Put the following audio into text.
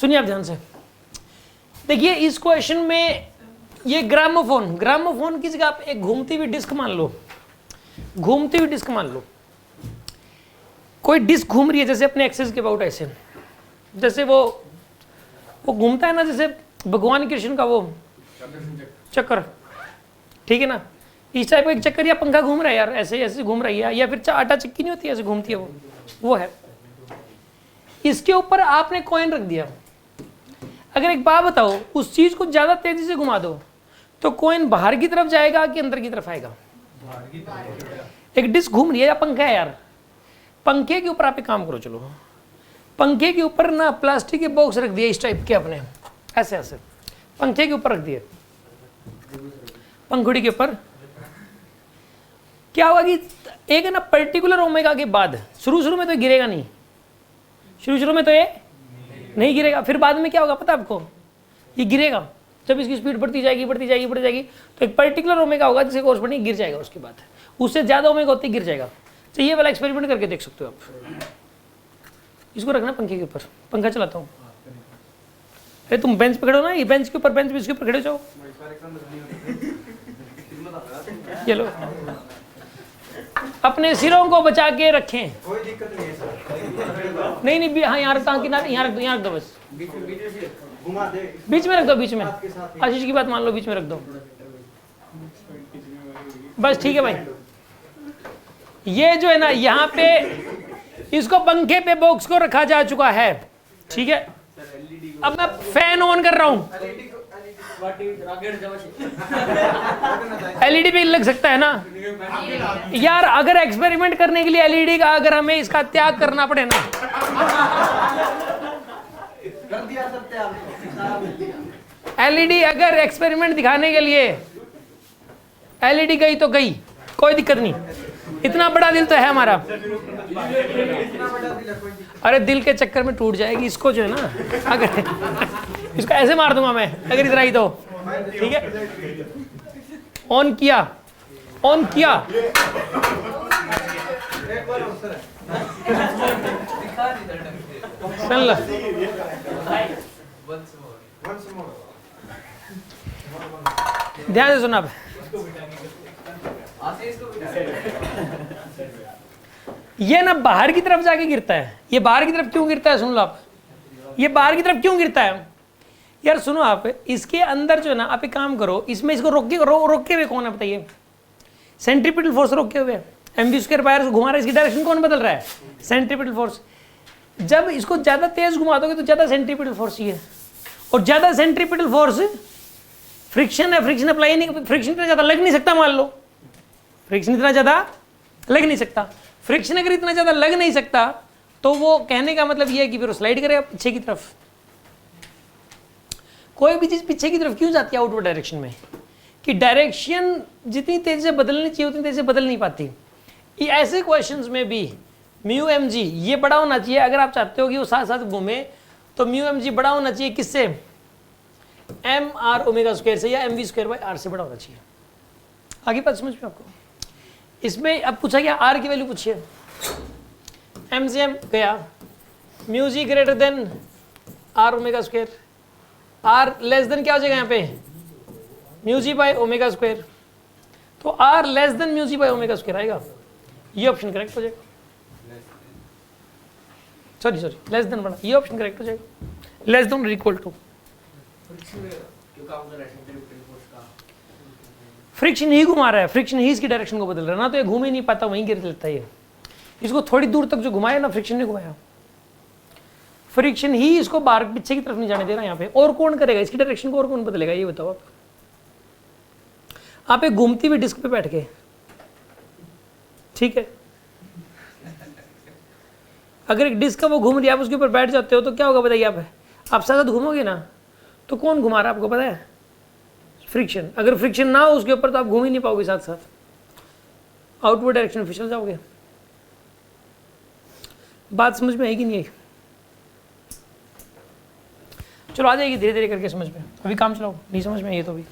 सुनिए आप ध्यान से, देखिए इस क्वेश्चन में ये ग्रामोफोन की जगह आप एक घूमती हुई डिस्क मान लो, घूमती हुई डिस्क मान लो, कोई डिस्क घूम रही है जैसे अपने एक्सेस के अबाउट ऐसे, जैसे वो घूमता है ना, जैसे भगवान कृष्ण का वो चक्कर, ठीक है ना, इस टाइप का एक चक्कर या पंखा घूम रहा है यार, ऐसे ऐसे घूम रही है, या फिर आटा चक्की नहीं होती ऐसे घूमती है वो है। इसके ऊपर आपने कॉइन रख दिया। अगर एक बात बताओ, उस चीज को ज्यादा तेजी से घुमा दो तो कॉइन बाहर की तरफ जाएगा कि अंदर की तरफ आएगा? एक डिस्क घूम रही है या पंखा है यार, पंखे के ऊपर आप एक काम करो, चलो पंखे के ऊपर ना प्लास्टिक के बॉक्स रख दिए इस टाइप के, अपने ऐसे ऐसे पंखे के ऊपर रख दिए, पंखुड़ी के ऊपर, क्या होगा कि एक ना पर्टिकुलर ओमेगा के बाद शुरू में तो गिरेगा नहीं, शुरू में तो ये नहीं गिरेगा, फिर बाद में क्या होगा पता आपको, ये गिरेगा। जब इसकी स्पीड बढ़ती जाएगी तो एक पर्टिकुलर ओमेगा होगा जिसे कोर्सपोंडिंग गिर जाएगा, उसके बाद उससे ज्यादा ओमेगा होती गिर जाएगा। तो ये वाला एक्सपेरिमेंट करके देख सकते हो आप। इसको रखना पंखे के ऊपर, पंखा चलाता हूँ। अरे तुम बेंच पे खड़े हो ना, ये बेंच के ऊपर, बेंच इसके ऊपर खड़े हो जाओ, ये लो, अपने सिरों को बचा के रखें। कोई दिक्कत नहीं है सर। नहीं हाँ यहाँ रखता हूँ, यहाँ रख दो बस, घुमा दे, बीच में रख दो, बीच में आशीष की बात मान लो, बीच में रख दो बस, ठीक है भाई। ये जो है ना यहाँ पे इसको पंखे पे बॉक्स को रखा जा चुका है, ठीक है। अब मैं फैन ऑन कर रहा हूँ, एलईडी भी लग सकता है ना यार, अगर एक्सपेरिमेंट करने के लिए एलईडी का अगर हमें इसका त्याग करना पड़े ना, कर दिया सर त्याग। एलईडी अगर एक्सपेरिमेंट दिखाने के लिए एलईडी गई तो गई, कोई दिक्कत नहीं, इतना बड़ा दिल तो है हमारा। अरे दिल के चक्कर में टूट जाएगी, इसको जो है ना, अगर इसको ऐसे मार दूंगा मैं अगर इधर आई तो, ठीक है। ऑन किया, ऑन किया, सुन लो, ध्यान से सुना आप। ये ना बाहर की तरफ जाके गिरता है, ये बाहर की तरफ क्यों गिरता है सुन लो आप, ये बाहर की तरफ क्यों गिरता है यार, सुनो आप, इसके अंदर जो है ना, आप एक काम करो, इसमें इसको रोके हुए कौन है बताइए, सेंट्रीपिटल फोर्स रोके हुए, mv स्क्वायर वायर घुमा रहा है, इसकी डायरेक्शन कौन बदल रहा है, सेंट्रीपिटल फोर्स। जब इसको ज्यादा तेज घुमा दोगे तो ज्यादा सेंट्रीपिटल फोर्स चाहिए, और ज्यादा सेंट्रीपिटल फोर्स फ्रिक्शन है, फ्रिक्शन अप्लाई नहीं, फ्रिक्शन इतना ज्यादा लग नहीं सकता, मान लो फ्रिक्शन इतना ज्यादा लग नहीं सकता, फ्रिक्शन अगर इतना ज्यादा लग नहीं सकता तो वो कहने का मतलब ये है कि फिर स्लाइड करेगा पीछे की तरफ। कोई भी चीज पीछे की तरफ क्यों जाती है आउटवर्ड डायरेक्शन में, कि डायरेक्शन जितनी तेजी से बदलनी चाहिए उतनी तेजी से बदल नहीं पाती। ये ऐसे क्वेश्चंस में भी म्यू एम जी ये बड़ा होना चाहिए, अगर आप चाहते हो कि वो साथ साथ घूमे तो म्यू एम जी बड़ा होना चाहिए किससे, एम आर ओमेगा स्क्वायर से, या m v square by r से बड़ा होना चाहिए। आगे बात समझ में आपको। इसमें अब पूछा गया आर की वैल्यू पूछिए, एम से एम गया, mu G greater than R omega square, R less than क्या हो जाएगा यहाँ पे, mu G by omega square, तो R less than mu G by omega square आएगा, ये ऑप्शन करेक्ट हो जाएगा। सॉरी लेस देन बड़ा, ये ऑप्शन करेक्ट हो जाएगा, less than equal to. Friction ही घुमा रहा है, फ्रिक्शन ही इसकी डायरेक्शन को बदल रहा है ना, तो ये घूम ही नहीं पाता, वहीं गिर लेता है ये। इसको थोड़ी दूर तक जो घुमाया ना, फ्रिक्शन ने घुमाया, फ्रिक्शन ही इसको बाहर पीछे की तरफ नहीं जाने दे रहा यहाँ पे। और कौन करेगा इसकी डायरेक्शन को, और कौन बदलेगा ये बताओ आप एक घूमती हुई डिस्क पे बैठ के, ठीक है, अगर एक डिस्क का वो घूम रही है, आप उसके ऊपर बैठ जाते हो तो क्या होगा बताइए आप साथ साथ घूमोगे ना, तो कौन घुमा रहा है आपको पता है, फ्रिक्शन। अगर फ्रिक्शन ना हो उसके ऊपर तो आप घूम ही नहीं पाओगे, साथ साथ आउटवर्ड डायरेक्शन में फिसल जाओगे। बात समझ में आएगी नहीं आई, चलो आ जाएगी धीरे धीरे करके समझ में, अभी काम चलाओ, नहीं समझ में आई तो भी